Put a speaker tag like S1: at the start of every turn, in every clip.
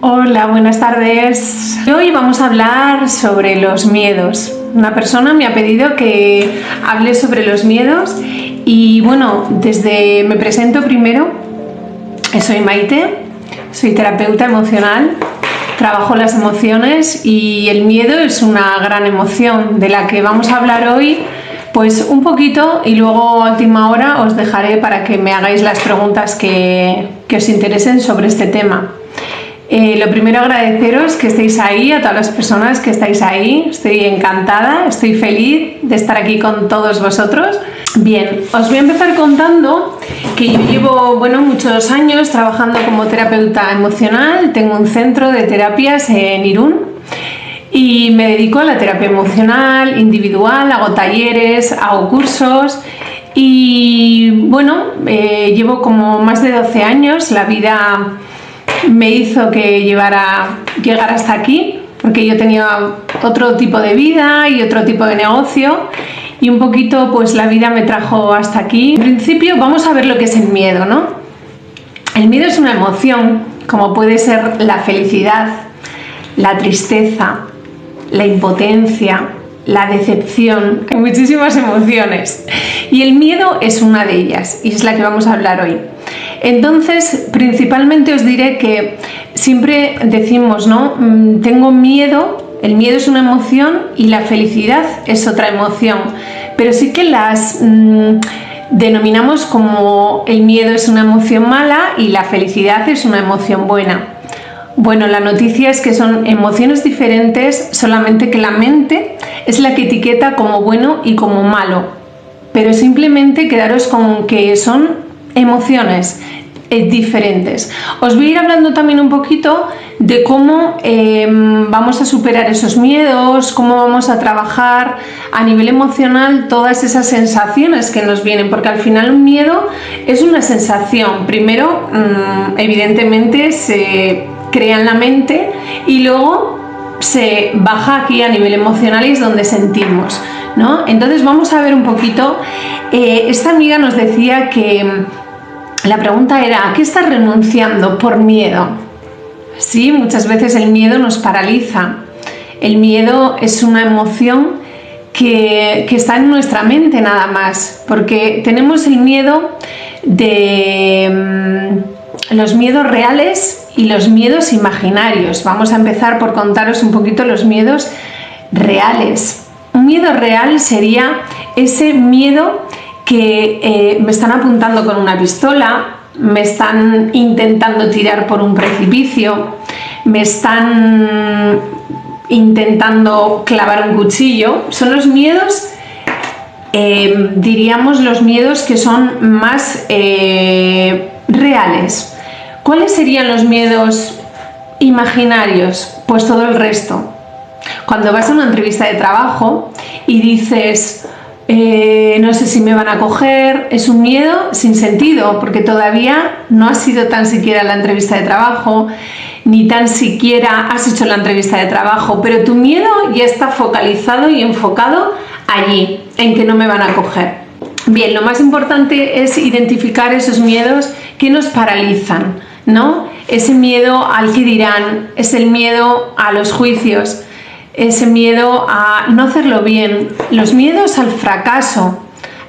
S1: Hola, buenas tardes. Hoy vamos a hablar sobre los miedos. Una persona me ha pedido que hable sobre los miedos y bueno, me presento primero. Soy Maite, soy terapeuta emocional, trabajo las emociones y el miedo es una gran emoción de la que vamos a hablar hoy pues un poquito y luego a última hora os dejaré para que me hagáis las preguntas que os interesen sobre este tema. Lo primero, agradeceros que estéis ahí, a todas las personas que estáis ahí. Estoy encantada, estoy feliz de estar aquí con todos vosotros. Bien, os voy a empezar contando que yo llevo muchos años trabajando como terapeuta emocional. Tengo un centro de terapias en Irún y me dedico a la terapia emocional individual, hago talleres, hago cursos y llevo como más de 12 años. La vida me hizo que llegar hasta aquí, porque yo tenía otro tipo de vida y otro tipo de negocio y un poquito pues la vida me trajo hasta aquí. En principio vamos a ver lo que es el miedo, ¿no? El miedo es una emoción, como puede ser la felicidad, la tristeza, la impotencia, la decepción. Hay muchísimas emociones y el miedo es una de ellas y es la que vamos a hablar hoy. Entonces, principalmente os diré que siempre decimos, ¿no? Tengo miedo, el miedo es una emoción y la felicidad es otra emoción, pero sí que las denominamos como el miedo es una emoción mala y la felicidad es una emoción buena. Bueno, la noticia es que son emociones diferentes, solamente que la mente es la que etiqueta como bueno y como malo, pero simplemente quedaros con que son emociones diferentes. Os voy a ir hablando también un poquito de cómo vamos a superar esos miedos, cómo vamos a trabajar a nivel emocional todas esas sensaciones que nos vienen, porque al final un miedo es una sensación. Primero, evidentemente se crea en la mente y luego se baja aquí a nivel emocional y es donde sentimos, ¿no? Entonces vamos a ver un poquito. Esta amiga nos decía que la pregunta era: ¿a qué estás renunciando por miedo? Sí, muchas veces el miedo nos paraliza. El miedo es una emoción que está en nuestra mente nada más, porque tenemos el miedo de los miedos reales y los miedos imaginarios. Vamos a empezar por contaros un poquito los miedos reales. Un miedo real sería ese miedo que me están apuntando con una pistola, me están intentando tirar por un precipicio, me están intentando clavar un cuchillo. Son los miedos, diríamos los miedos que son más reales. ¿Cuáles serían los miedos imaginarios? Pues todo el resto. Cuando vas a una entrevista de trabajo y dices no sé si me van a coger, es un miedo sin sentido, porque todavía no has sido tan siquiera la entrevista de trabajo, ni tan siquiera has hecho la entrevista de trabajo, pero tu miedo ya está focalizado y enfocado allí, en que no me van a coger. Bien, lo más importante es identificar esos miedos que nos paralizan, ¿no? Ese miedo al que dirán, es el miedo a los juicios, ese miedo a no hacerlo bien, los miedos al fracaso,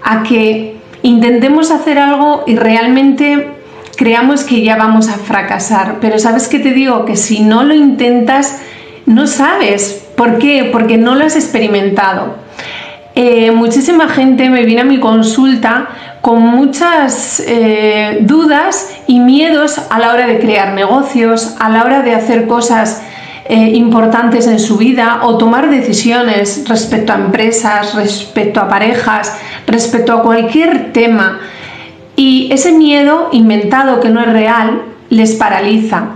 S1: a que intentemos hacer algo y realmente creamos que ya vamos a fracasar. Pero ¿sabes qué te digo? Que si no lo intentas, no sabes. ¿Por qué? Porque no lo has experimentado. Muchísima gente me viene a mi consulta con muchas dudas y miedos a la hora de crear negocios, a la hora de hacer cosas importantes en su vida o tomar decisiones respecto a empresas, respecto a parejas, respecto a cualquier tema. Y ese miedo inventado que no es real les paraliza.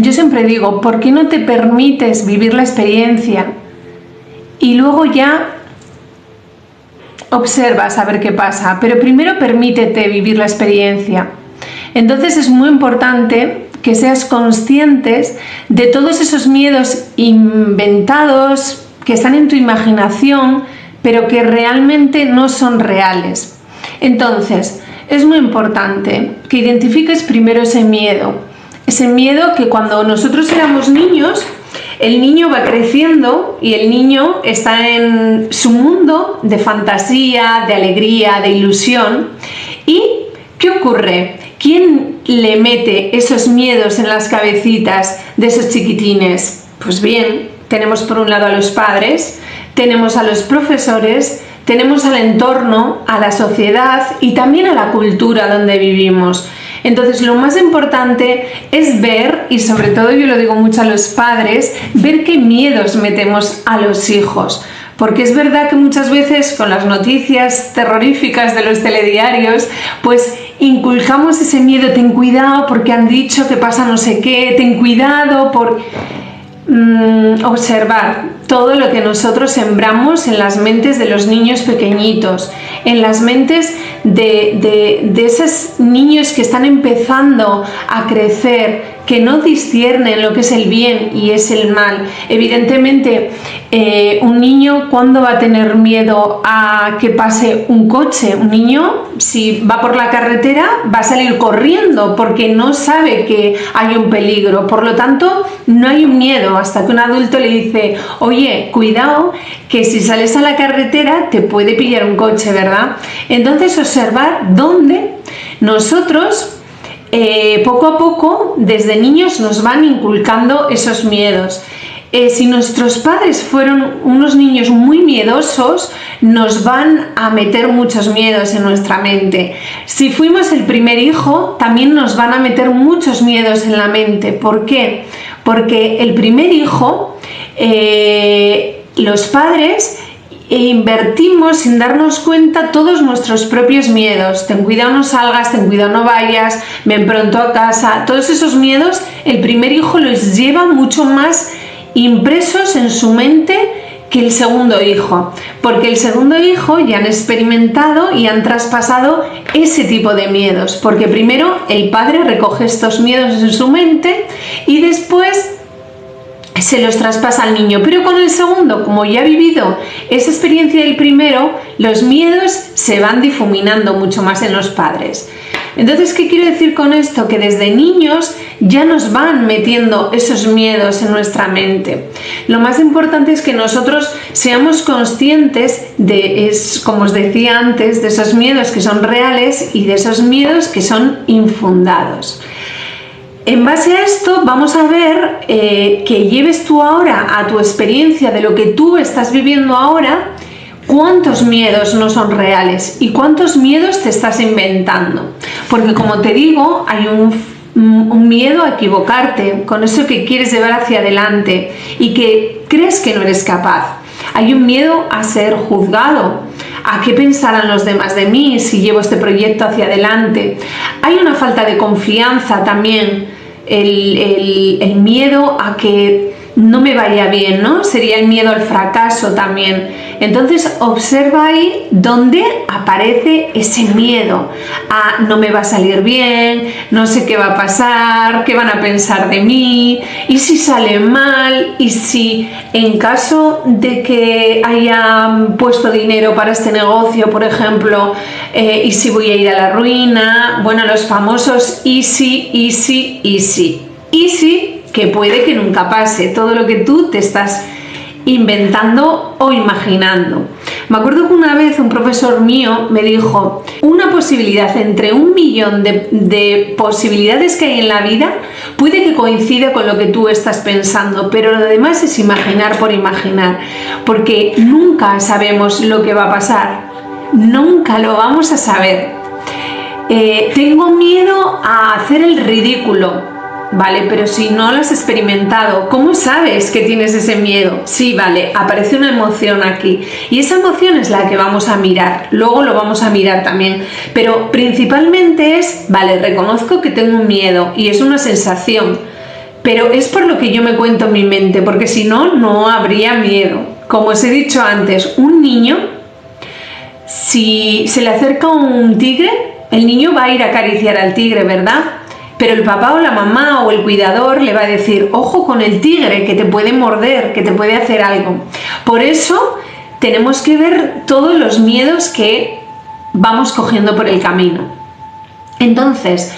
S1: Yo siempre digo, ¿por qué no te permites vivir la experiencia y luego ya observas a ver qué pasa? Pero primero permítete vivir la experiencia. Entonces es muy importante que seas conscientes de todos esos miedos inventados que están en tu imaginación, pero que realmente no son reales. Entonces, es muy importante que identifiques primero ese miedo. Ese miedo que cuando nosotros éramos niños, el niño va creciendo y el niño está en su mundo de fantasía, de alegría, de ilusión. ¿Y qué ocurre? ¿Quién le mete esos miedos en las cabecitas de esos chiquitines? Pues bien, tenemos por un lado a los padres, tenemos a los profesores, tenemos al entorno, a la sociedad y también a la cultura donde vivimos. Entonces, lo más importante es ver, y sobre todo yo lo digo mucho a los padres, ver qué miedos metemos a los hijos. Porque es verdad que muchas veces con las noticias terroríficas de los telediarios, pues inculcamos ese miedo, ten cuidado porque han dicho que pasa no sé qué, ten cuidado por observar todo lo que nosotros sembramos en las mentes de los niños pequeñitos, en las mentes de esos niños que están empezando a crecer, que no disciernen lo que es el bien y es el mal. Evidentemente, un niño, ¿cuándo va a tener miedo a que pase un coche? Un niño, si va por la carretera, va a salir corriendo porque no sabe que hay un peligro. Por lo tanto, no hay un miedo hasta que un adulto le dice, oye, cuidado, que si sales a la carretera te puede pillar un coche, ¿verdad? Entonces, observar dónde nosotros poco a poco, desde niños, nos van inculcando esos miedos. Si nuestros padres fueron unos niños muy miedosos, nos van a meter muchos miedos en nuestra mente. Si fuimos el primer hijo, también nos van a meter muchos miedos en la mente. ¿Por qué? Porque el primer hijo, los padres, invertimos sin darnos cuenta todos nuestros propios miedos. Ten cuidado no salgas, ten cuidado no vayas, ven pronto a casa. Todos esos miedos el primer hijo los lleva mucho más impresos en su mente que el segundo hijo, porque el segundo hijo ya han experimentado y han traspasado ese tipo de miedos, porque primero el padre recoge estos miedos en su mente y después se los traspasa al niño, pero con el segundo, como ya ha vivido esa experiencia del primero, los miedos se van difuminando mucho más en los padres. Entonces, ¿qué quiero decir con esto? Que desde niños ya nos van metiendo esos miedos en nuestra mente. Lo más importante es que nosotros seamos conscientes de, como os decía antes, de esos miedos que son reales y de esos miedos que son infundados. En base a esto vamos a ver que lleves tú ahora a tu experiencia de lo que tú estás viviendo ahora, cuántos miedos no son reales y cuántos miedos te estás inventando. Porque como te digo, hay un miedo a equivocarte con eso que quieres llevar hacia adelante y que crees que no eres capaz. Hay un miedo a ser juzgado, a qué pensarán los demás de mí si llevo este proyecto hacia adelante. Hay una falta de confianza también, el miedo a que no me vaya bien, ¿no? Sería el miedo al fracaso también. Entonces observa ahí dónde aparece ese miedo a no me va a salir bien, no sé qué va a pasar, qué van a pensar de mí, y si sale mal, y si en caso de que haya puesto dinero para este negocio, por ejemplo, y si voy a ir a la ruina, bueno, los famosos easy, easy, easy. Easy, que puede que nunca pase, todo lo que tú te estás inventando o imaginando. Me acuerdo que una vez un profesor mío me dijo, una posibilidad entre 1.000.000 de posibilidades que hay en la vida puede que coincida con lo que tú estás pensando, pero lo demás es imaginar por imaginar, porque nunca sabemos lo que va a pasar, nunca lo vamos a saber. Tengo miedo a hacer el ridículo. Vale, pero si no lo has experimentado, ¿cómo sabes que tienes ese miedo? Sí, vale, aparece una emoción aquí y esa emoción es la que vamos a mirar, luego lo vamos a mirar también, pero principalmente es, vale, reconozco que tengo un miedo y es una sensación, pero es por lo que yo me cuento en mi mente, porque si no, no habría miedo. Como os he dicho antes, un niño, si se le acerca un tigre, el niño va a ir a acariciar al tigre, ¿verdad? Pero el papá o la mamá o el cuidador le va a decir, ojo con el tigre, que te puede morder, que te puede hacer algo. Por eso tenemos que ver todos los miedos que vamos cogiendo por el camino. Entonces,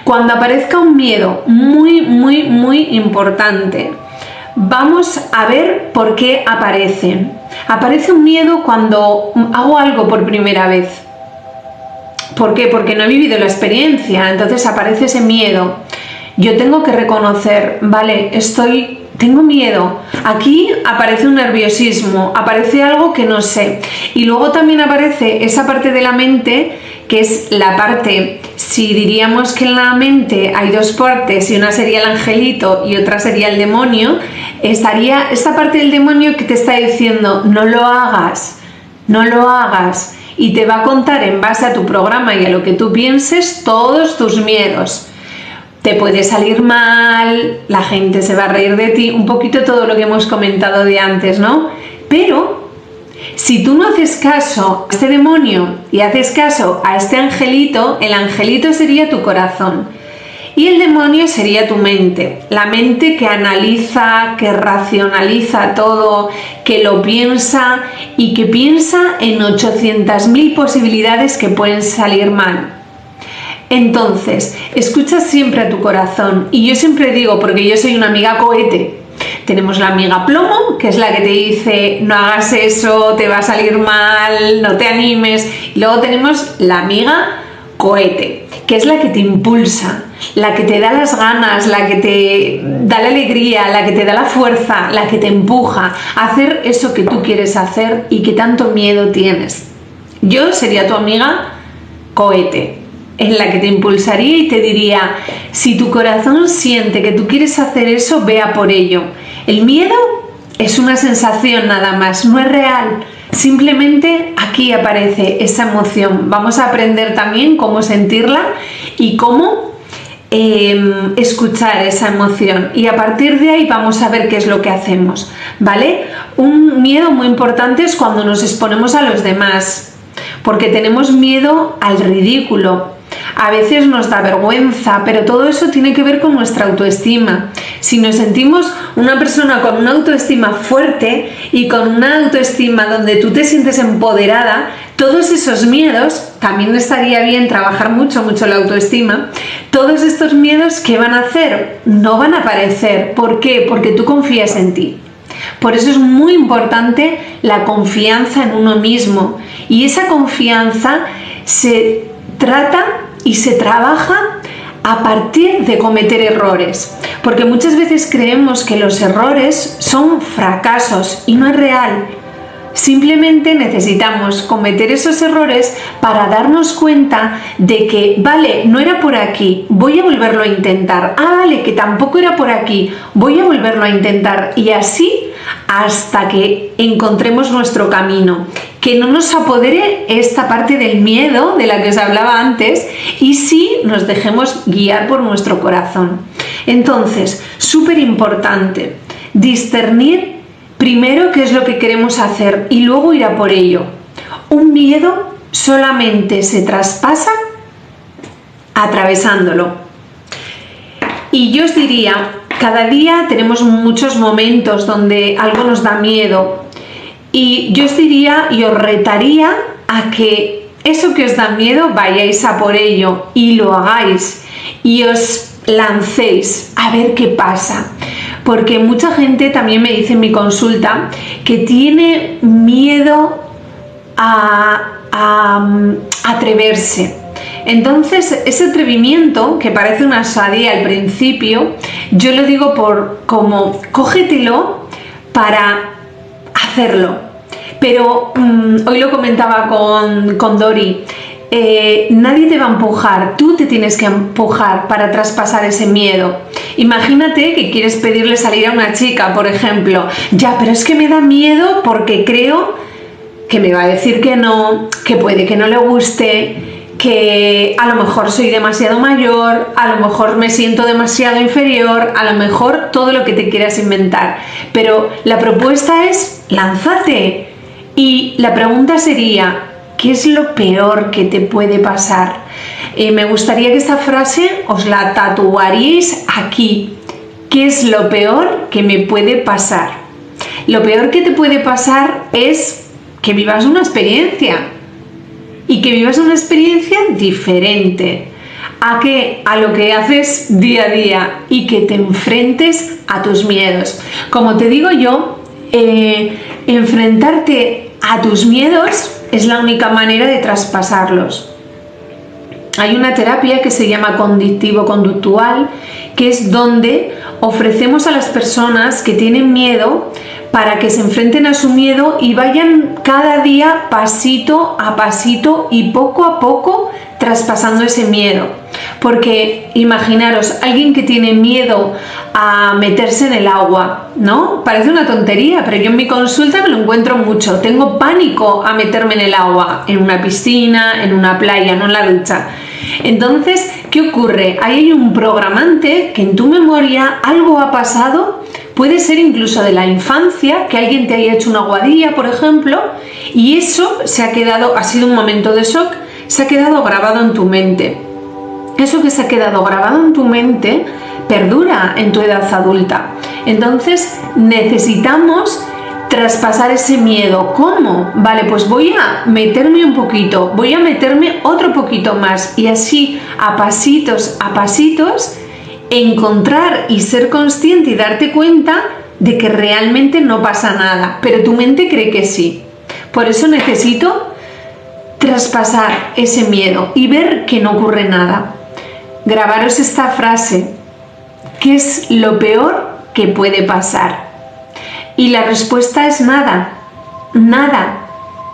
S1: Cuando aparezca un miedo muy importante, vamos a ver por qué aparece. Aparece un miedo cuando hago algo por primera vez. ¿Por qué? Porque no he vivido la experiencia, entonces aparece ese miedo. Yo tengo que reconocer, vale, tengo miedo. Aquí aparece un nerviosismo, aparece algo que no sé. Y luego también aparece esa parte de la mente, que es la parte, si diríamos que en la mente hay dos partes y una sería el angelito y otra sería el demonio, estaría esta parte del demonio que te está diciendo no lo hagas, y te va a contar en base a tu programa y a lo que tú pienses todos tus miedos. Te puede salir mal, la gente se va a reír de ti, un poquito todo lo que hemos comentado de antes, ¿no? Pero si tú no haces caso a este demonio y haces caso a este angelito, el angelito sería tu corazón y el demonio sería tu mente, la mente que analiza, que racionaliza todo, que lo piensa y que piensa en 800.000 posibilidades que pueden salir mal. Entonces, escucha siempre a tu corazón, y yo siempre digo, porque yo soy una amiga cohete, tenemos la amiga plomo, que es la que te dice no hagas eso, te va a salir mal, no te animes, y luego tenemos la amiga cohete, que es la que te impulsa, la que te da las ganas, la que te da la alegría, la que te da la fuerza, la que te empuja a hacer eso que tú quieres hacer y que tanto miedo tienes. Yo sería tu amiga cohete, en la que te impulsaría y te diría, si tu corazón siente que tú quieres hacer eso, vea por ello. El miedo es una sensación nada más, no es real. Simplemente aquí aparece esa emoción. Vamos a aprender también cómo sentirla y cómo escuchar esa emoción. Y a partir de ahí vamos a ver qué es lo que hacemos, ¿vale? Un miedo muy importante es cuando nos exponemos a los demás, porque tenemos miedo al ridículo. A veces nos da vergüenza, pero todo eso tiene que ver con nuestra autoestima. Si nos sentimos una persona con una autoestima fuerte y con una autoestima donde tú te sientes empoderada, todos esos miedos, también estaría bien trabajar mucho la autoestima, todos estos miedos, ¿qué van a hacer? No van a aparecer. ¿Por qué? Porque tú confías en ti. Por eso es muy importante la confianza en uno mismo, y esa confianza se trata y se trabaja a partir de cometer errores, porque muchas veces creemos que los errores son fracasos y no es real. Simplemente necesitamos cometer esos errores para darnos cuenta de que, vale, no era por aquí, voy a volverlo a intentar. Ah, vale, que tampoco era por aquí, voy a volverlo a intentar. Y así hasta que encontremos nuestro camino. Que no nos apodere esta parte del miedo de la que os hablaba antes y sí nos dejemos guiar por nuestro corazón. Entonces, súper importante, discernir primero qué es lo que queremos hacer y luego ir a por ello. Un miedo solamente se traspasa atravesándolo. Y yo os diría, cada día tenemos muchos momentos donde algo nos da miedo. Y yo os diría y os retaría a que eso que os da miedo vayáis a por ello y lo hagáis y os lancéis a ver qué pasa. Porque mucha gente también me dice en mi consulta que tiene miedo a atreverse. Entonces, ese atrevimiento, que parece una osadía al principio, yo lo digo como cógetelo para hacerlo. Pero hoy lo comentaba con Dori, nadie te va a empujar, tú te tienes que empujar para traspasar ese miedo. Imagínate que quieres pedirle salir a una chica, por ejemplo, ya, pero es que me da miedo porque creo que me va a decir que no, que puede que no le guste, que a lo mejor soy demasiado mayor, a lo mejor me siento demasiado inferior, a lo mejor todo lo que te quieras inventar. Pero la propuesta es lánzate. Y la pregunta sería, ¿qué es lo peor que te puede pasar? Me gustaría que esta frase os la tatuaríais aquí. ¿Qué es lo peor que me puede pasar? Lo peor que te puede pasar es que vivas una experiencia. Y que vivas una experiencia diferente. ¿A qué? A lo que haces día a día y que te enfrentes a tus miedos. Como te digo yo, enfrentarte a tus miedos es la única manera de traspasarlos. Hay una terapia que se llama cognitivo-conductual, que es donde ofrecemos a las personas que tienen miedo para que se enfrenten a su miedo y vayan cada día pasito a pasito y poco a poco traspasando ese miedo. Porque imaginaros, alguien que tiene miedo a meterse en el agua, ¿no? Parece una tontería, pero yo en mi consulta me lo encuentro mucho. Tengo pánico a meterme en el agua, en una piscina, en una playa, no en la ducha. Entonces, ¿qué ocurre? Ahí hay un programante que en tu memoria algo ha pasado, puede ser incluso de la infancia, que alguien te haya hecho una aguadilla, por ejemplo, y eso se ha quedado, ha sido un momento de shock, se ha quedado grabado en tu mente. Eso que se ha quedado grabado en tu mente perdura en tu edad adulta. Entonces necesitamos traspasar ese miedo. ¿Cómo? Vale, pues voy a meterme un poquito, voy a meterme otro poquito más y así a pasitos, encontrar y ser consciente y darte cuenta de que realmente no pasa nada, pero tu mente cree que sí. Por eso necesito traspasar ese miedo y ver que no ocurre nada. Grabaros esta frase: ¿qué es lo peor que puede pasar? Y la respuesta es nada, nada,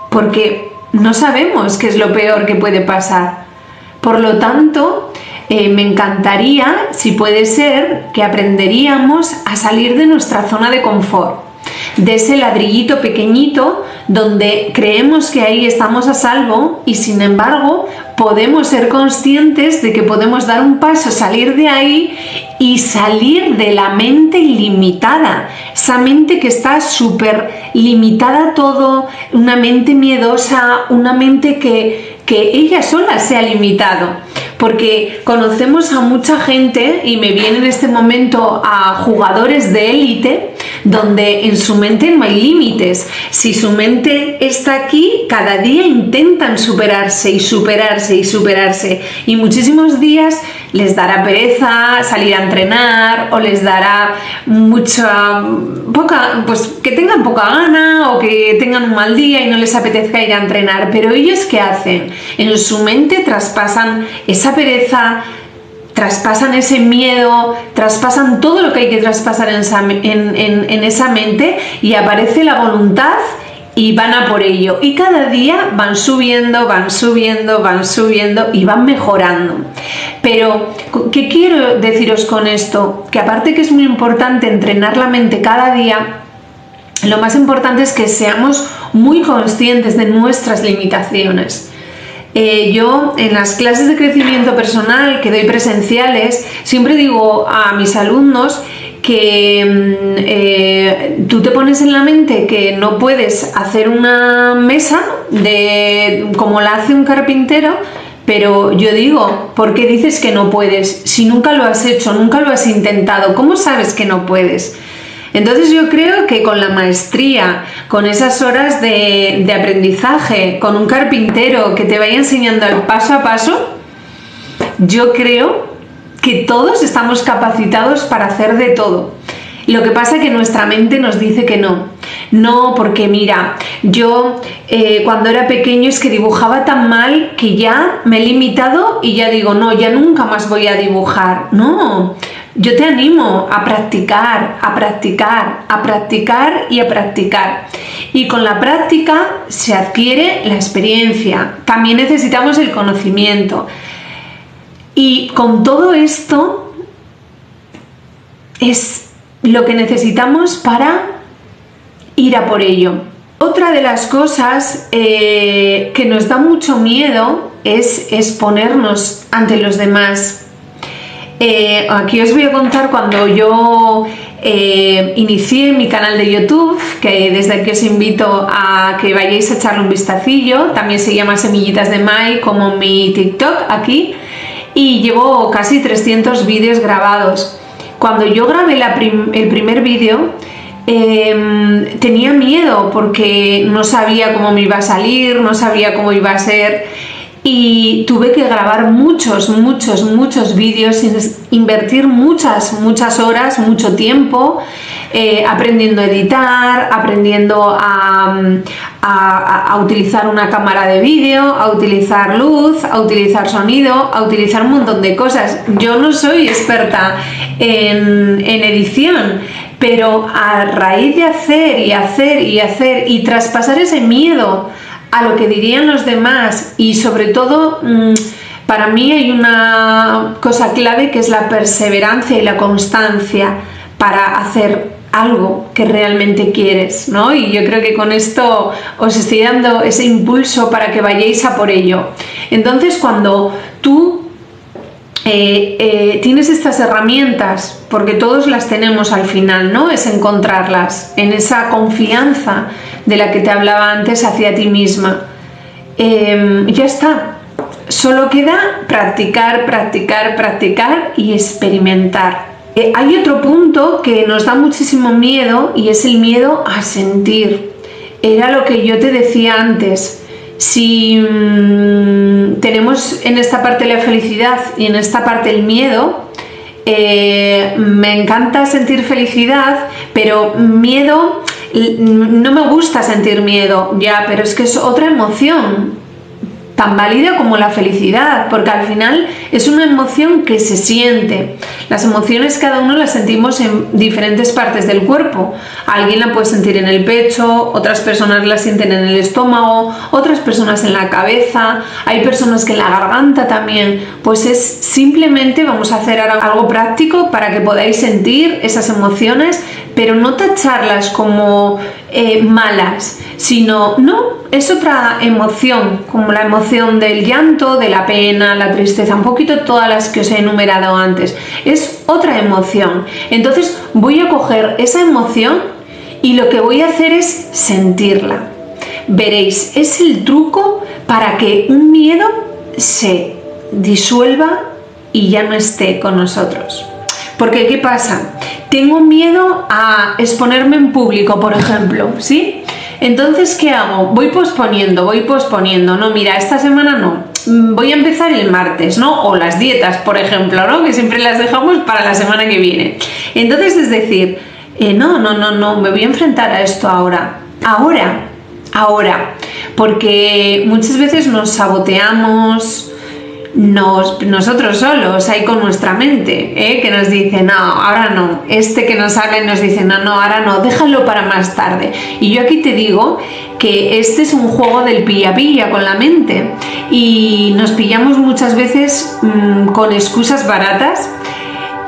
S1: porque no sabemos qué es lo peor que puede pasar. Por lo tanto, me encantaría, si puede ser, que aprenderíamos a salir de nuestra zona de confort, de ese ladrillito pequeñito donde creemos que ahí estamos a salvo y sin embargo podemos ser conscientes de que podemos dar un paso, salir de ahí y salir de la mente ilimitada, esa mente que está súper limitada a todo, una mente miedosa, una mente que ella sola se ha limitado. Porque conocemos a mucha gente, y me viene en este momento a jugadores de élite, donde en su mente no hay límites. Si su mente está aquí, cada día intentan superarse y superarse y superarse. Y muchísimos días les dará pereza salir a entrenar o les dará pues que tengan poca gana o que tengan un mal día y no les apetezca ir a entrenar. Pero ellos, ¿qué hacen? En su mente traspasan esa pereza, traspasan ese miedo, traspasan todo lo que hay que traspasar en esa mente y aparece la voluntad y van a por ello. Y cada día van subiendo, van subiendo, van subiendo y van mejorando. Pero, ¿qué quiero deciros con esto? Que aparte que es muy importante entrenar la mente cada día, lo más importante es que seamos muy conscientes de nuestras limitaciones. Yo en las clases de crecimiento personal que doy presenciales siempre digo a mis alumnos que tú te pones en la mente que no puedes hacer una mesa como la hace un carpintero, pero yo digo, ¿por qué dices que no puedes? Si nunca lo has hecho, nunca lo has intentado, ¿cómo sabes que no puedes? Entonces yo creo que con la maestría, con esas horas de aprendizaje, con un carpintero que te vaya enseñando el paso a paso, yo creo que todos estamos capacitados para hacer de todo. Lo que pasa es que nuestra mente nos dice que no. No, porque mira, yo cuando era pequeño es que dibujaba tan mal que ya me he limitado y ya digo, no, ya nunca más voy a dibujar. No. Yo te animo a practicar, a practicar, a practicar y a practicar. Y con la práctica se adquiere la experiencia. También necesitamos el conocimiento. Y con todo esto es lo que necesitamos para ir a por ello. Otra de las cosas que nos da mucho miedo es exponernos ante los demás. Aquí os voy a contar cuando yo inicié mi canal de YouTube, que desde aquí os invito a que vayáis a echarle un vistacillo. También se llama Semillitas de Mai, como mi TikTok aquí, y llevo casi 300 vídeos grabados. Cuando yo grabé el primer vídeo tenía miedo porque no sabía cómo me iba a salir, no sabía cómo iba a ser. y tuve que grabar muchos vídeos, invertir muchas horas, mucho tiempo, aprendiendo a editar, aprendiendo a utilizar una cámara de vídeo, a utilizar luz, a utilizar sonido, a utilizar un montón de cosas. Yo no soy experta en edición, pero a raíz de hacer y traspasar ese miedo a lo que dirían los demás, y sobre todo para mí hay una cosa clave que es la perseverancia y la constancia para hacer algo que realmente quieres, ¿no? Y yo creo que con esto os estoy dando ese impulso para que vayáis a por ello. Entonces, cuando tú tienes estas herramientas, porque todos las tenemos al final, ¿no? Es encontrarlas en esa confianza de la que te hablaba antes hacia ti misma. Ya está. Solo queda practicar y experimentar. Hay otro punto que nos da muchísimo miedo y es el miedo a sentir. Era lo que yo te decía antes. Si tenemos en esta parte la felicidad y en esta parte el miedo, me encanta sentir felicidad, pero miedo, no me gusta sentir miedo, ya, pero es que es otra emoción tan válida como la felicidad, porque al final es una emoción que se siente. Las emociones cada uno las sentimos en diferentes partes del cuerpo. Alguien la puede sentir en el pecho, otras personas la sienten en el estómago, otras personas en la cabeza, hay personas que en la garganta también. Pues es simplemente, vamos a hacer algo práctico para que podáis sentir esas emociones, pero no tacharlas como malas, sino es otra emoción, como la emoción del llanto, de la pena, la tristeza, un poquito todas las que os he enumerado antes. Es otra emoción. Entonces voy a coger esa emoción y lo que voy a hacer es sentirla. Veréis, es el truco para que un miedo se disuelva y ya no esté con nosotros. Porque ¿qué pasa? Tengo miedo a exponerme en público, por ejemplo, ¿sí? Entonces, ¿qué hago? Voy posponiendo, no, mira, esta semana no, voy a empezar el martes, ¿no? O las dietas, por ejemplo, ¿no? Que siempre las dejamos para la semana que viene. Entonces, es decir, no, me voy a enfrentar a esto ahora, porque muchas veces nos saboteamos, nosotros solos, ahí con nuestra mente, que nos dice, no, ahora no, que nos habla y nos dice, no, ahora no, déjalo para más tarde. Y yo aquí te digo que este es un juego del pilla-pilla con la mente, y nos pillamos muchas veces con excusas baratas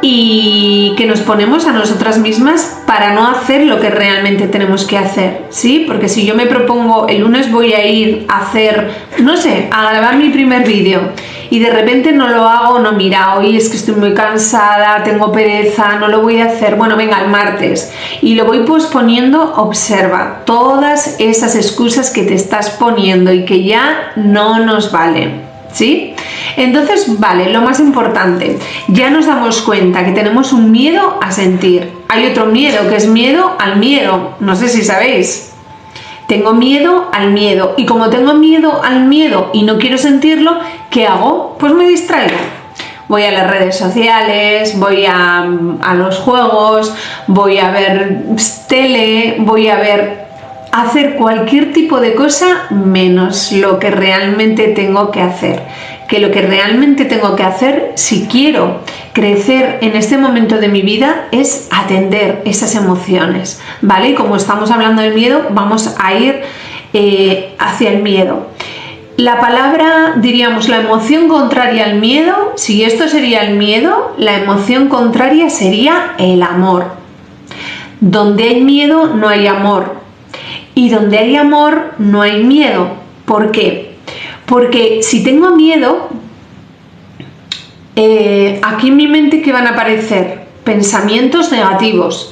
S1: y que nos ponemos a nosotras mismas para no hacer lo que realmente tenemos que hacer, ¿sí? Porque si yo me propongo, el lunes voy a ir a hacer, no sé, a grabar mi primer vídeo, y de repente no lo hago, no, mira, hoy es que estoy muy cansada, tengo pereza, no lo voy a hacer, bueno, venga, el martes, y lo voy posponiendo. Observa todas esas excusas que te estás poniendo y que ya no nos valen, ¿sí? Entonces, vale, lo más importante, ya nos damos cuenta que tenemos un miedo a sentir. Hay otro miedo, que es miedo al miedo, no sé si sabéis. Tengo miedo al miedo, y como tengo miedo al miedo y no quiero sentirlo, ¿qué hago? Pues me distraigo. Voy a las redes sociales, voy a los juegos, voy a ver tele, voy a hacer cualquier tipo de cosa menos lo que realmente tengo que hacer. Que lo que realmente tengo que hacer, si quiero crecer en este momento de mi vida, es atender esas emociones, ¿vale? Y como estamos hablando del miedo, vamos a ir hacia el miedo. La palabra, diríamos, la emoción contraria al miedo, si esto sería el miedo, la emoción contraria sería el amor. Donde hay miedo no hay amor, y donde hay amor no hay miedo. ¿Por qué? Porque si tengo miedo, aquí en mi mente, ¿qué van a aparecer? Pensamientos negativos.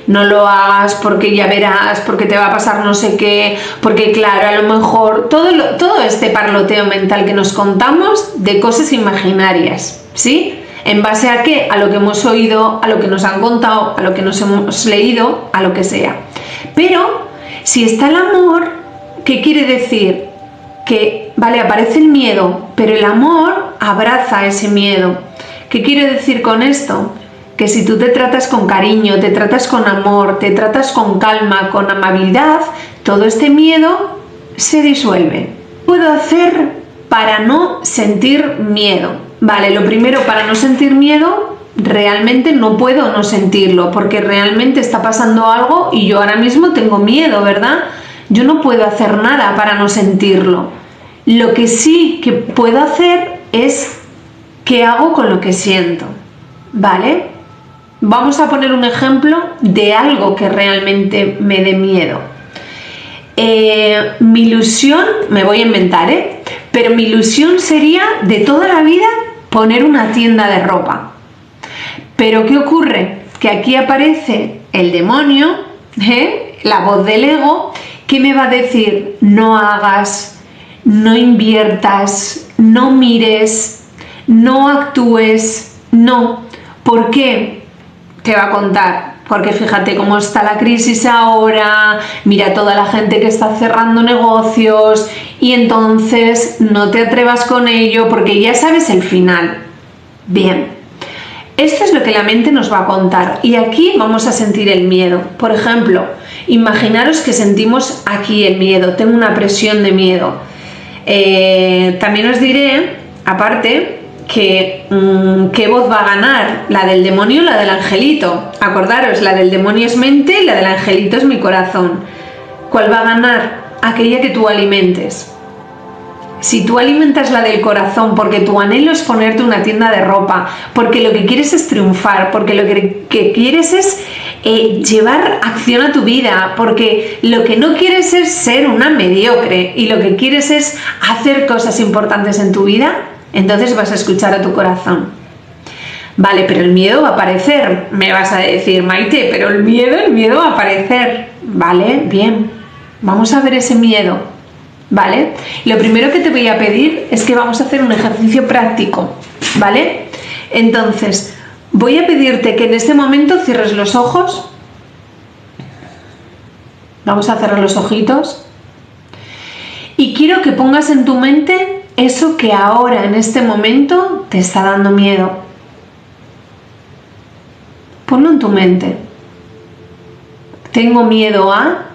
S1: No lo hagas porque ya verás, porque te va a pasar no sé qué, porque claro, a lo mejor todo este parloteo mental que nos contamos de cosas imaginarias, ¿sí? ¿En base a qué? A lo que hemos oído, a lo que nos han contado, a lo que nos hemos leído, a lo que sea. Pero si está el amor, ¿qué quiere decir? que, vale, aparece el miedo, pero el amor abraza ese miedo. ¿Qué quiero decir con esto? Que si tú te tratas con cariño, te tratas con amor, te tratas con calma, con amabilidad, todo este miedo se disuelve. ¿Qué puedo hacer para no sentir miedo? Vale, lo primero, para no sentir miedo, realmente no puedo no sentirlo, porque realmente está pasando algo y yo ahora mismo tengo miedo, ¿verdad? Yo no puedo hacer nada para no sentirlo. Lo que sí que puedo hacer es qué hago con lo que siento, ¿vale? Vamos a poner un ejemplo de algo que realmente me dé miedo. Mi ilusión, me voy a inventar, pero mi ilusión sería de toda la vida poner una tienda de ropa. Pero ¿qué ocurre? Que aquí aparece el demonio, la voz del ego, que me va a decir: no hagas, no inviertas, no mires, no actúes, no. ¿Por qué? Te va a contar, porque fíjate cómo está la crisis ahora, mira toda la gente que está cerrando negocios y entonces no te atrevas con ello porque ya sabes el final. Bien, esto es lo que la mente nos va a contar y aquí vamos a sentir el miedo. Por ejemplo, imaginaros que sentimos aquí el miedo, tengo una presión de miedo. También os diré, aparte, que qué voz va a ganar, la del demonio o la del angelito. Acordaros, la del demonio es mente y la del angelito es mi corazón. ¿Cuál va a ganar? Aquella que tú alimentes. Si tú alimentas la del corazón porque tu anhelo es ponerte una tienda de ropa, porque lo que quieres es triunfar, porque lo que quieres es llevar acción a tu vida, porque lo que no quieres es ser una mediocre y lo que quieres es hacer cosas importantes en tu vida, entonces vas a escuchar a tu corazón. Vale, pero el miedo va a aparecer. Me vas a decir: Maite, pero el miedo va a aparecer. Vale, bien. Vamos a ver ese miedo. ¿Vale? Lo primero que te voy a pedir es que vamos a hacer un ejercicio práctico. ¿Vale? Entonces, voy a pedirte que en este momento cierres los ojos. Vamos a cerrar los ojitos. Y quiero que pongas en tu mente eso que ahora, en este momento, te está dando miedo. Ponlo en tu mente. Tengo miedo a...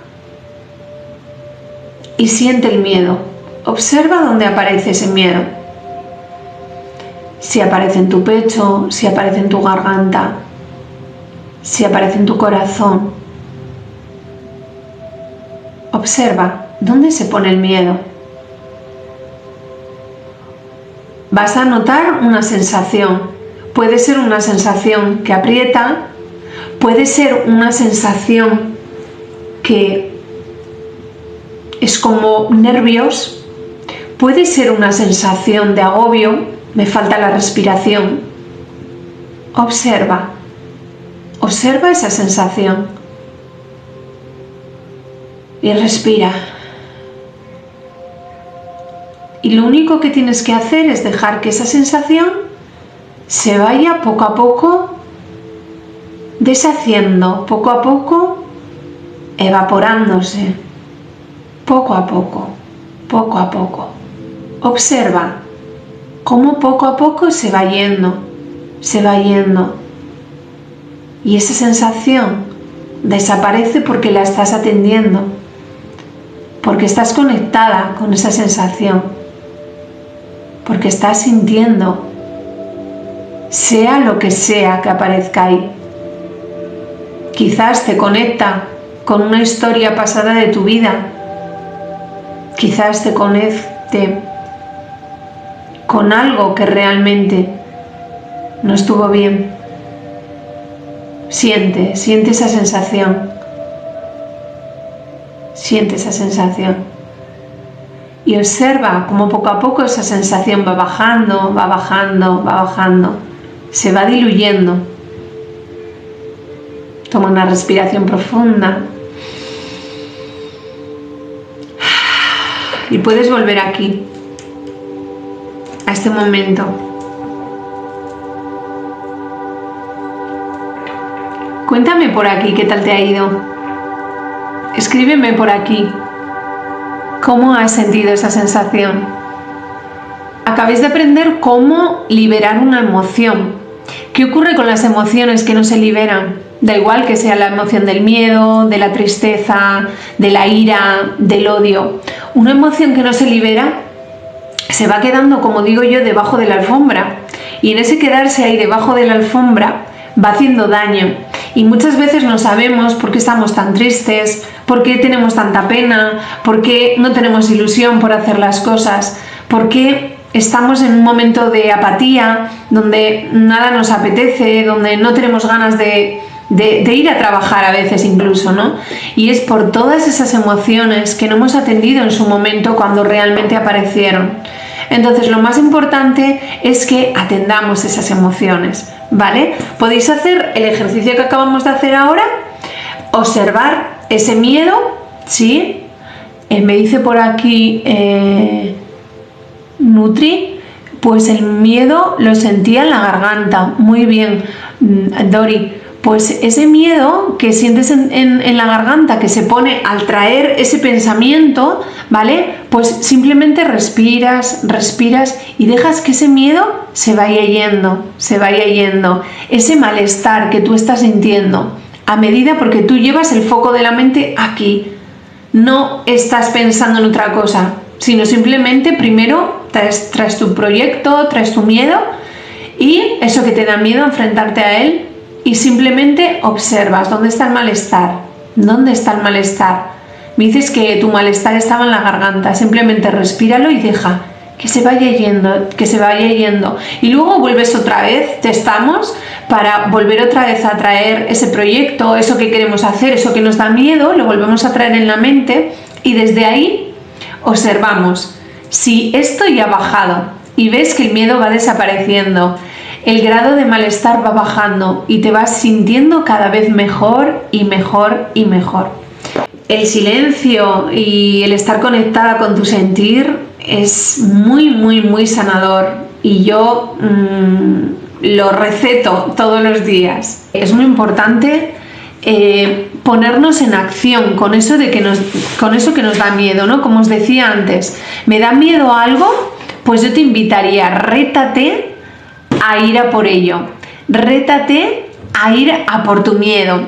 S1: Y siente el miedo. Observa dónde aparece ese miedo. Si aparece en tu pecho, si aparece en tu garganta, si aparece en tu corazón. Observa dónde se pone el miedo. Vas a notar una sensación. Puede ser una sensación que aprieta, puede ser una sensación que es como nervios, puede ser una sensación de agobio, me falta la respiración. Observa esa sensación y respira. Y lo único que tienes que hacer es dejar que esa sensación se vaya poco a poco deshaciendo, poco a poco evaporándose, poco a poco, poco a poco. Observa cómo poco a poco se va yendo, se va yendo. Y esa sensación desaparece porque la estás atendiendo, porque estás conectada con esa sensación. Porque estás sintiendo, sea lo que sea que aparezca ahí. Quizás te conecta con una historia pasada de tu vida. Quizás te conecte con algo que realmente no estuvo bien. Siente esa sensación. Siente esa sensación. Y observa cómo poco a poco esa sensación va bajando, va bajando, va bajando. Se va diluyendo. Toma una respiración profunda. Y puedes volver aquí, a este momento. Cuéntame por aquí qué tal te ha ido. Escríbeme por aquí. ¿Cómo has sentido esa sensación? Acabáis de aprender cómo liberar una emoción. ¿Qué ocurre con las emociones que no se liberan? Da igual que sea la emoción del miedo, de la tristeza, de la ira, del odio. Una emoción que no se libera se va quedando, como digo yo, debajo de la alfombra. Y en ese quedarse ahí debajo de la alfombra va haciendo daño. Y muchas veces no sabemos por qué estamos tan tristes, por qué tenemos tanta pena, por qué no tenemos ilusión por hacer las cosas, por qué estamos en un momento de apatía, donde nada nos apetece, donde no tenemos ganas de ir a trabajar a veces incluso, ¿no? Y es por todas esas emociones que no hemos atendido en su momento cuando realmente aparecieron. Entonces, lo más importante es que atendamos esas emociones, ¿vale? Podéis hacer el ejercicio que acabamos de hacer ahora, observar ese miedo, ¿sí? Me dice por aquí Nutri, pues el miedo lo sentía en la garganta. Muy bien, Dori. Pues ese miedo que sientes en la garganta, que se pone al traer ese pensamiento, ¿vale? Pues simplemente respiras y dejas que ese miedo se vaya yendo. Ese malestar que tú estás sintiendo, a medida, porque tú llevas el foco de la mente aquí. No estás pensando en otra cosa, sino simplemente primero traes tu proyecto, traes tu miedo y eso que te da miedo, enfrentarte a él. Y simplemente observas dónde está el malestar. ¿Dónde está el malestar? Me dices que tu malestar estaba en la garganta. Simplemente respíralo y deja que se vaya yendo. Y luego vuelves otra vez, testamos para volver otra vez a traer ese proyecto, eso que queremos hacer, eso que nos da miedo, lo volvemos a traer en la mente y desde ahí observamos si esto ya ha bajado y ves que el miedo va desapareciendo. El grado de malestar va bajando y te vas sintiendo cada vez mejor y mejor y mejor. El silencio y el estar conectada con tu sentir es muy, muy, muy sanador y yo lo receto todos los días. Es muy importante ponernos en acción con eso que nos da miedo, ¿no? Como os decía antes, ¿me da miedo algo? Pues yo te invitaría, rétate a ir a por ello, rétate a ir a por tu miedo,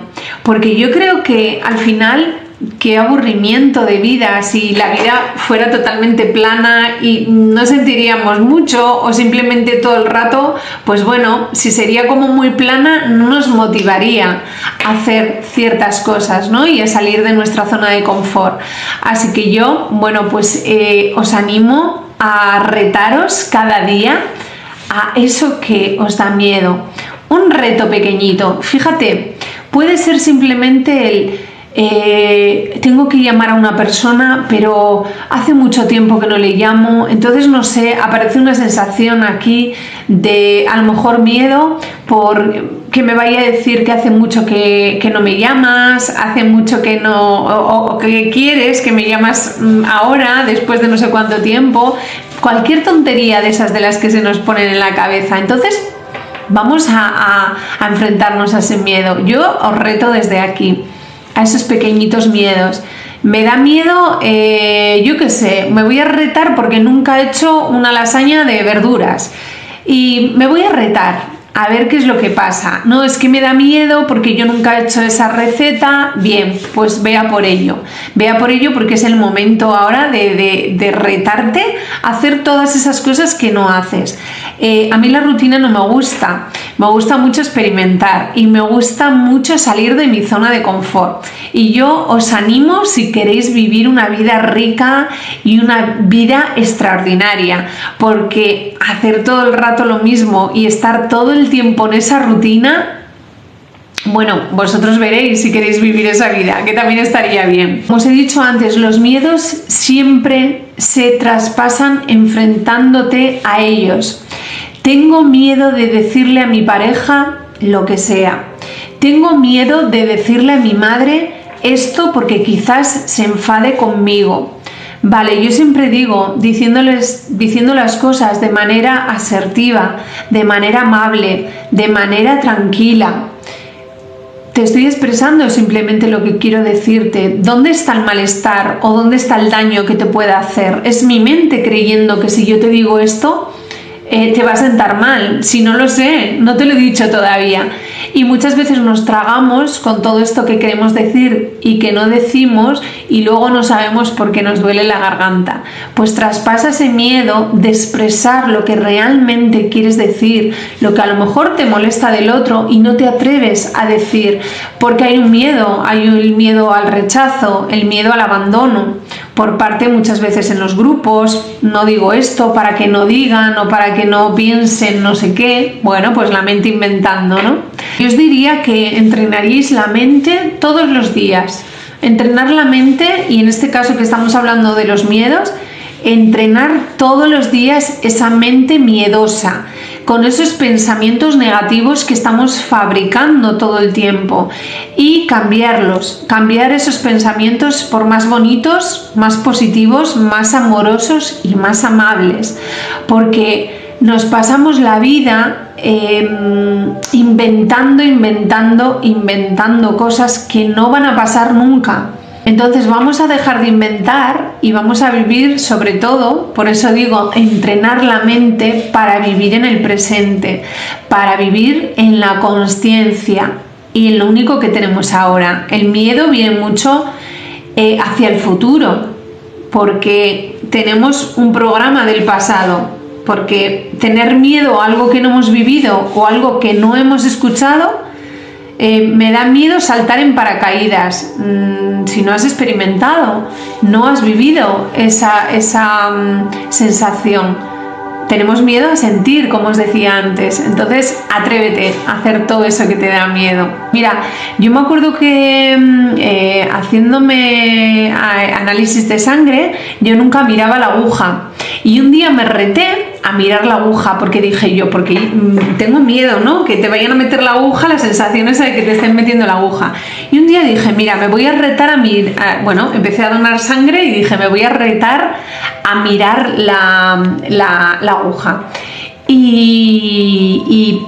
S1: porque yo creo que al final, qué aburrimiento de vida si la vida fuera totalmente plana y no sentiríamos mucho, o simplemente todo el rato, pues bueno, si sería como muy plana no nos motivaría a hacer ciertas cosas, ¿no? Y a salir de nuestra zona de confort. Así que yo, bueno, pues os animo a retaros cada día a eso que os da miedo. Un reto pequeñito, fíjate, puede ser simplemente tengo que llamar a una persona, pero hace mucho tiempo que no le llamo, entonces no sé, aparece una sensación aquí de a lo mejor miedo por que me vaya a decir que hace mucho que no me llamas, hace mucho que no, o que quieres que me llamas ahora, después de no sé cuánto tiempo, cualquier tontería de esas de las que se nos ponen en la cabeza. Entonces vamos a enfrentarnos a ese miedo. Yo os reto desde aquí a esos pequeñitos miedos. Me da miedo, yo qué sé, me voy a retar porque nunca he hecho una lasaña de verduras y me voy a retar a ver qué es lo que pasa. No, es que me da miedo porque yo nunca he hecho esa receta. Bien, pues ve a por ello porque es el momento ahora de retarte a hacer todas esas cosas que no haces. A mí la rutina no me gusta mucho experimentar y me gusta mucho salir de mi zona de confort, y yo os animo, si queréis vivir una vida rica y una vida extraordinaria, porque hacer todo el rato lo mismo y estar todo el tiempo en esa rutina, bueno, vosotros veréis si queréis vivir esa vida, que también estaría bien. Como os he dicho antes, los miedos siempre se traspasan enfrentándote a ellos. Tengo miedo de decirle a mi pareja lo que sea. Tengo miedo de decirle a mi madre esto porque quizás se enfade conmigo. Vale, yo siempre digo, diciendo las cosas de manera asertiva, de manera amable, de manera tranquila. te estoy expresando simplemente lo que quiero decirte. ¿Dónde está el malestar o dónde está el daño que te pueda hacer? Es mi mente creyendo que si yo te digo esto, te va a sentar mal. Si no lo sé, no te lo he dicho todavía. Y muchas veces nos tragamos con todo esto que queremos decir y que no decimos, y luego no sabemos por qué nos duele la garganta. Pues traspasa ese miedo de expresar lo que realmente quieres decir, lo que a lo mejor te molesta del otro y no te atreves a decir, porque hay un miedo, hay el miedo al rechazo, el miedo al abandono, por parte muchas veces en los grupos. No digo esto para que no digan o para que no piensen no sé qué. Bueno, pues la mente inventando, ¿no? Yo os diría que entrenaríais la mente todos los días. Entrenar la mente, y en este caso que estamos hablando de los miedos, entrenar todos los días esa mente miedosa, con esos pensamientos negativos que estamos fabricando todo el tiempo, y cambiarlos, cambiar esos pensamientos por más bonitos, más positivos, más amorosos y más amables, porque nos pasamos la vida inventando cosas que no van a pasar nunca. Entonces vamos a dejar de inventar y vamos a vivir, sobre todo, por eso digo, entrenar la mente para vivir en el presente, para vivir en la consciencia y en lo único que tenemos ahora. El miedo viene mucho hacia el futuro, porque tenemos un programa del pasado, porque tener miedo a algo que no hemos vivido o algo que no hemos escuchado, me da miedo saltar en paracaídas. Si no has experimentado, no has vivido esa sensación. Tenemos miedo a sentir, como os decía antes. Entonces, atrévete a hacer todo eso que te da miedo. Mira, yo me acuerdo que haciéndome análisis de sangre, yo nunca miraba la aguja. Y un día me reté a mirar la aguja, porque dije yo, porque tengo miedo, ¿no? Que te vayan a meter la aguja, la sensación esa de que te estén metiendo la aguja. Y un día dije, mira, me voy a retar bueno, empecé a donar sangre y dije, me voy a retar a mirar la aguja. Y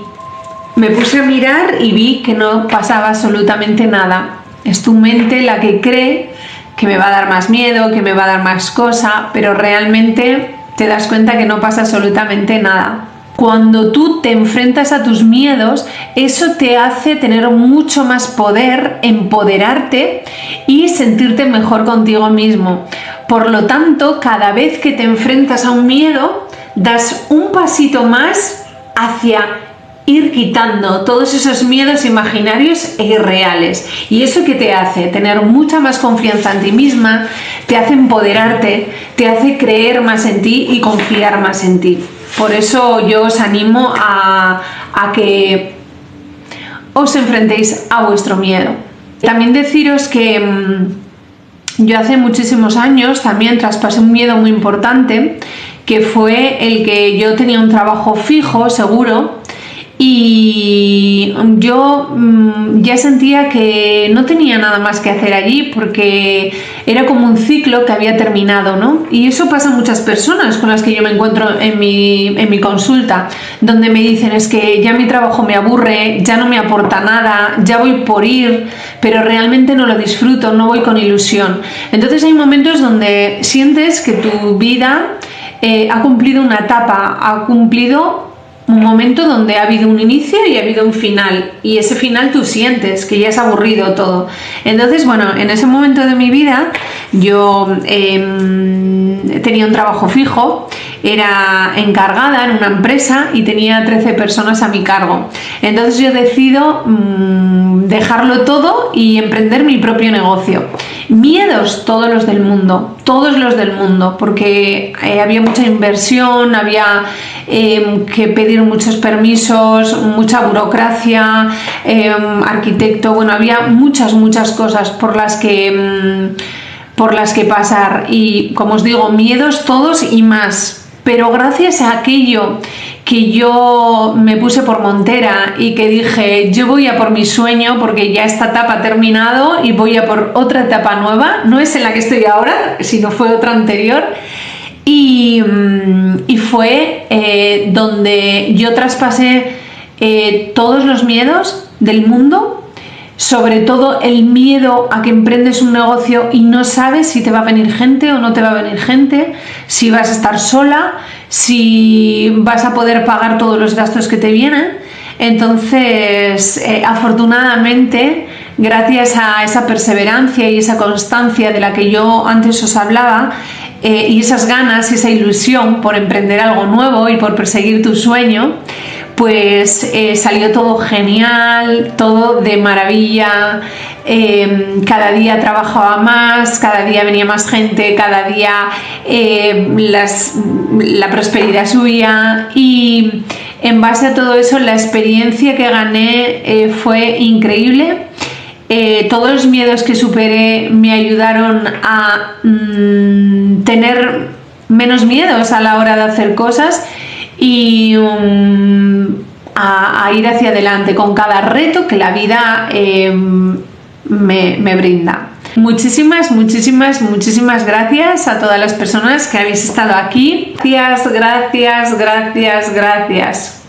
S1: me puse a mirar y vi que no pasaba absolutamente nada. Es tu mente la que cree que me va a dar más miedo, que me va a dar más cosa, pero realmente te das cuenta que no pasa absolutamente nada. Cuando tú te enfrentas a tus miedos, eso te hace tener mucho más poder, empoderarte y sentirte mejor contigo mismo. Por lo tanto, cada vez que te enfrentas a un miedo, das un pasito más hacia ir quitando todos esos miedos imaginarios e irreales. ¿Y eso qué te hace? Tener mucha más confianza en ti misma, te hace empoderarte, te hace creer más en ti y confiar más en ti. Por eso yo os animo a que os enfrentéis a vuestro miedo. También deciros que yo hace muchísimos años también traspasé un miedo muy importante, que fue el que yo tenía un trabajo fijo, seguro, y yo ya sentía que no tenía nada más que hacer allí, porque era como un ciclo que había terminado, ¿no? Y eso pasa a muchas personas con las que yo me encuentro en mi consulta, donde me dicen, es que ya mi trabajo me aburre, ya no me aporta nada, ya voy por ir, pero realmente no lo disfruto, no voy con ilusión. Entonces hay momentos donde sientes que tu vida ha cumplido una etapa, ha cumplido un momento donde ha habido un inicio y ha habido un final, y ese final tú sientes que ya es aburrido todo. Entonces, bueno, en ese momento de mi vida yo tenía un trabajo fijo, era encargada en una empresa y tenía 13 personas a mi cargo. Entonces yo decido dejarlo todo y emprender mi propio negocio. Miedos todos los del mundo, porque había mucha inversión, había que pedir muchos permisos, mucha burocracia, arquitecto, bueno, había muchas cosas por las que pasar, y como os digo, miedos todos y más. Pero gracias a aquello que yo me puse por montera y que dije, yo voy a por mi sueño, porque ya esta etapa ha terminado y voy a por otra etapa nueva, no es en la que estoy ahora, sino fue otra anterior, y fue donde yo traspasé todos los miedos del mundo, sobre todo el miedo a que emprendes un negocio y no sabes si te va a venir gente o no te va a venir gente, si vas a estar sola, si vas a poder pagar todos los gastos que te vienen. Entonces, afortunadamente, gracias a esa perseverancia y esa constancia de la que yo antes os hablaba, y esas ganas y esa ilusión por emprender algo nuevo y por perseguir tu sueño, pues salió todo genial, todo de maravilla. Cada día trabajaba más, cada día venía más gente, cada día la prosperidad subía, y en base a todo eso la experiencia que gané fue increíble. Todos los miedos que superé me ayudaron a tener menos miedos a la hora de hacer cosas y a ir hacia adelante con cada reto que la vida me brinda. Muchísimas gracias a todas las personas que habéis estado aquí. Gracias.